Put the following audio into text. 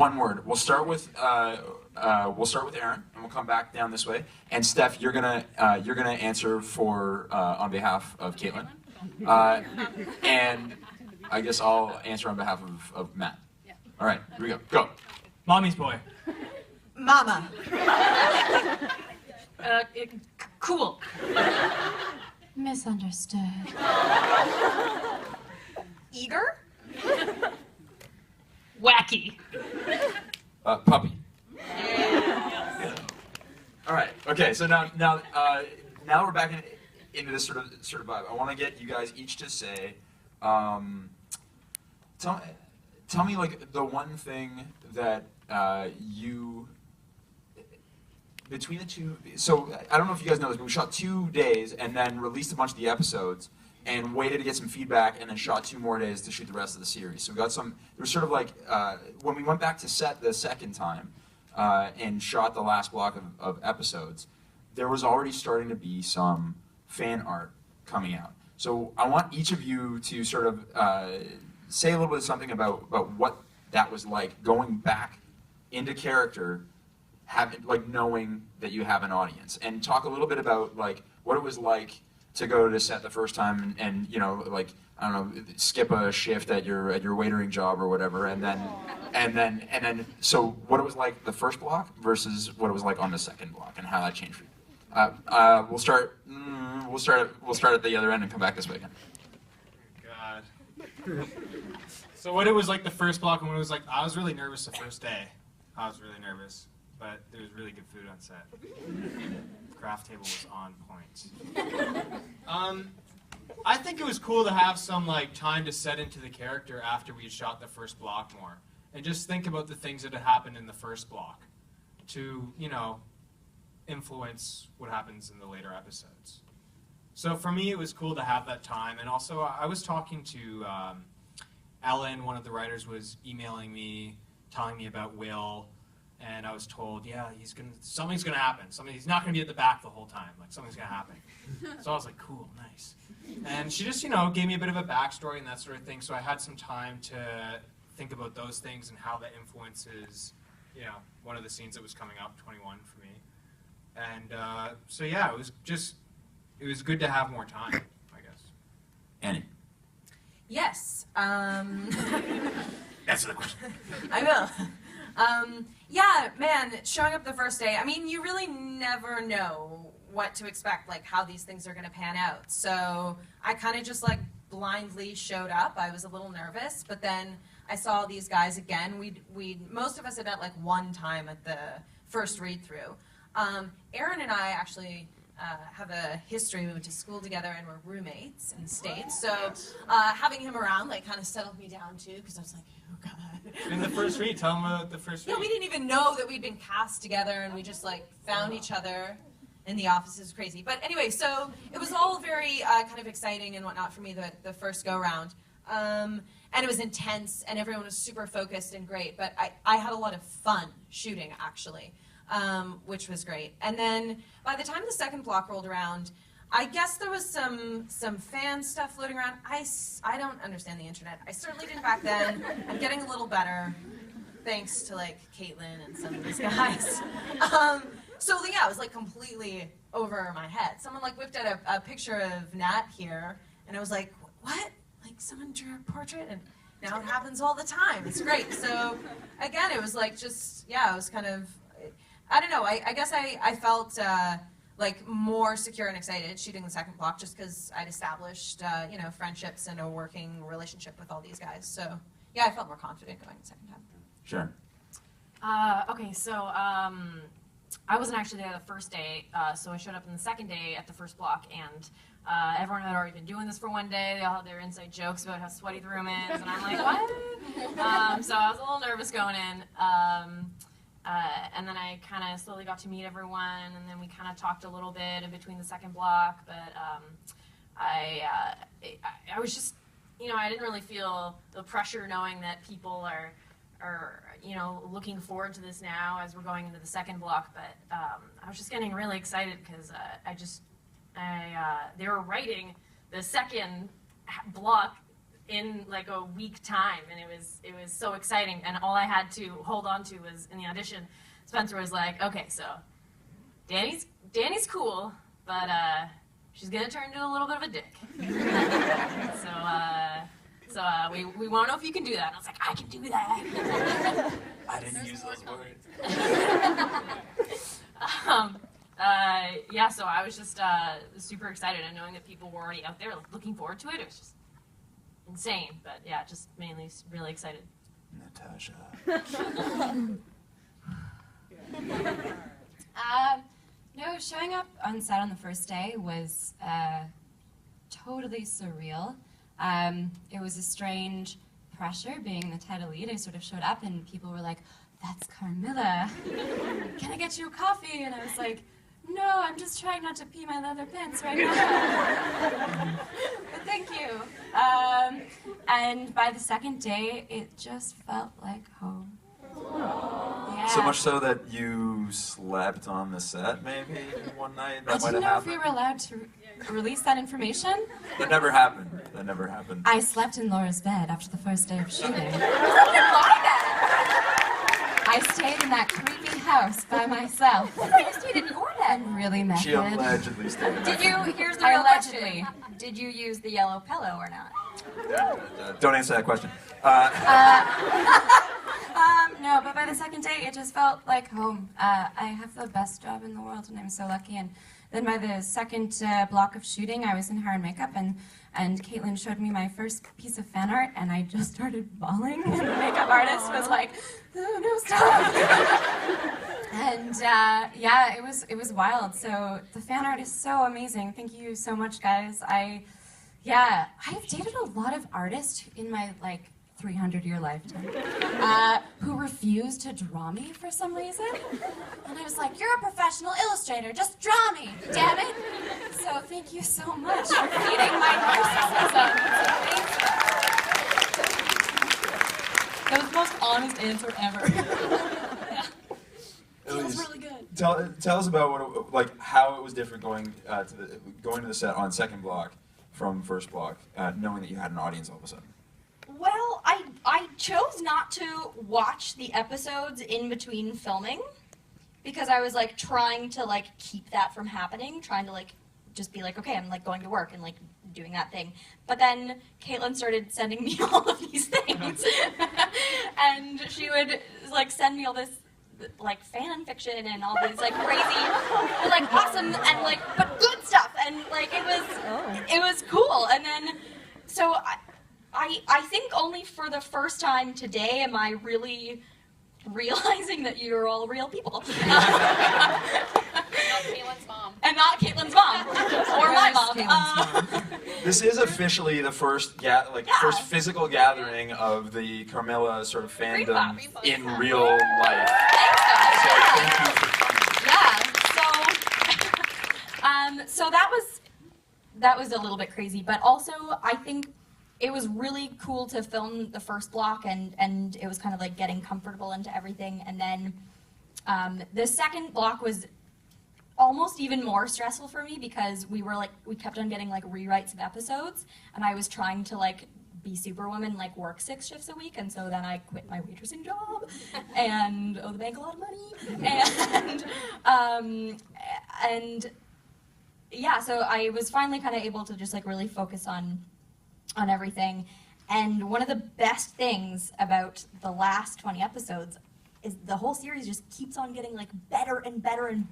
One word. We'll start with Aaron, and we'll come back down this way. And Steph, you're gonna answer for on behalf of Caitlin, and I guess I'll answer on behalf of Matt. Yeah. All right, here we go. Go. Mommy's boy. Mama. Cool. Misunderstood. Eager. Wacky. Puppy. Yeah. All right. Okay. So now we're back into this sort of vibe. I want to get you guys each to say, tell me like the one thing that you between the two. So I don't know if you guys know this, but we shot 2 days and then released a bunch of the episodes and waited to get some feedback and then shot 2 more days to shoot the rest of the series. So we got some. There was sort of like when we went back to set the second time and shot the last block of episodes, there was already starting to be some fan art coming out. So I want each of you to sort of say a little bit of something about what that was like going back into character, having like knowing that you have an audience, and talk a little bit about like what it was like to go to set the first time and you know, like, I don't know, skip a shift at your waitering job or whatever, and then so what it was like the first block versus what it was like on the second block and how that changed for you. We'll start at the other end and come back this way again. God. So what it was like the first block and what it was like, I was really nervous the first day. I was really nervous, but there was really good food on set. The craft table was on point. I think it was cool to have some like time to set into the character after we had shot the first block more, and just think about the things that had happened in the first block to, you know, influence what happens in the later episodes. So for me, it was cool to have that time, and also I was talking to Ellen, one of the writers, was emailing me, telling me about Will. And I was told, yeah, something's gonna happen. He's not gonna be at the back the whole time. Like, something's gonna happen. So I was like, cool, nice. And she just, you know, gave me a bit of a backstory and that sort of thing. So I had some time to think about those things and how that influences, you know, one of the scenes that was coming up, 21 for me. And so yeah, it was good to have more time, I guess. Annie. Yes. Answer the question. I will. Yeah, man, showing up the first day, I mean, you really never know what to expect, like how these things are going to pan out. So I kind of just like blindly showed up. I was a little nervous, but then I saw these guys again. Most of us had met like one time at the first read through. Aaron and I actually have a history. We went to school together and we're roommates in the States. So having him around like kind of settled me down too, because I was like, oh God. In the first read, tell them about the first read. Yeah, we didn't even know that we'd been cast together, and we just like found each other in the office. It was crazy. But anyway, so it was all very kind of exciting and whatnot for me the first go round. And it was intense, and everyone was super focused and great. But I had a lot of fun shooting, actually, which was great. And then by the time the second block rolled around, I guess there was some fan stuff floating around. I don't understand the internet. I certainly didn't back then. I'm getting a little better, thanks to like Caitlin and some of these guys. So yeah, it was like completely over my head. Someone like whipped out a picture of Nat here, and I was like, what? Like someone drew a portrait, and now it happens all the time. It's great. So again, it was like just, yeah, it was kind of, I don't know. I guess I felt like more secure and excited shooting the second block just because I'd established, you know, friendships and a working relationship with all these guys. So yeah, I felt more confident going the second time. Sure. Okay, so I wasn't actually there the first day, so I showed up on the second day at the first block, and everyone had already been doing this for one day. They all had their inside jokes about how sweaty the room is, and I'm like, what? So I was a little nervous going in. And then I kind of slowly got to meet everyone, and then we kind of talked a little bit in between the second block, but I was just, you know, I didn't really feel the pressure knowing that people are you know, looking forward to this now as we're going into the second block, but I was just getting really excited because they were writing the second block in like a week time, and it was so exciting. And all I had to hold on to was in the audition, Spencer was like, okay, so Danny's cool, but she's gonna turn into a little bit of a dick. So we want to know if you can do that. And I was like, I can do that. I didn't use those words. Yeah, so I was just super excited, and knowing that people were already out there looking forward to it, it was just insane. But yeah, just mainly really excited. Natasha. No, showing up on set on the first day was totally surreal. It was a strange pressure being the title lead. I sort of showed up and people were like, "That's Carmilla. Can I get you a coffee?" And I was like, "No, I'm just trying not to pee my leather pants right now." But thank you. And by the second day, it just felt like home. Yeah. So much so that you slept on the set, maybe one night. I That might didn't have know if we happened. were allowed to release that information. That never happened. That never happened. I slept in Laura's bed after the first day of shooting. I stayed in that creepy house by myself. You stayed in your bed. I'm really method. She allegedly stayed. Did you? Here's the real Allegedly. question. Did you use the yellow pillow or not? Don't answer that question. No, but by the second day, it just felt like home. I have the best job in the world, and I'm so lucky. And then by the second block of shooting, I was in hair and makeup, and Caitlin showed me my first piece of fan art, and I just started bawling. And the makeup artist was like, "Oh, no, stop!" And yeah, it was wild. So the fan art is so amazing. Thank you so much, guys. I've dated a lot of artists in my 300-year lifetime who refused to draw me for some reason. And I was like, "You're a professional illustrator, just draw me, damn it." So thank you so much for feeding my narcissism. That was the most honest answer ever. Elise, really good. Tell us about how it was different going to the set on second block from first block, knowing that you had an audience all of a sudden. Well, I chose not to watch the episodes in between filming because I was trying to keep that from happening, trying to just be okay, I'm going to work and doing that thing. But then Caitlin started sending me all of these things, and she would send me all this fan fiction and all these crazy, awesome and but good stuff, and it was cool. And then so I think only for the first time today am I really realizing that you're all real people. Not Caitlin's mom. And not Caitlin's mom. Or my mom. Caitlin's mom. This is officially the first first physical gathering of the Carmilla sort of fandom Green Pop. in real life. Thanks, guys. So Yeah. thank you for coming. Yeah, so that was a little bit crazy, but also I think it was really cool to film the first block, and it was kind of getting comfortable into everything. And then the second block was almost even more stressful for me because we kept on getting rewrites of episodes, and I was trying to be Superwoman, work 6 shifts a week, and so then I quit my waitressing job and owe the bank a lot of money, and yeah, so I was finally kind of able to just really focus on everything. And one of the best things about the last 20 episodes is the whole series just keeps on getting better and better and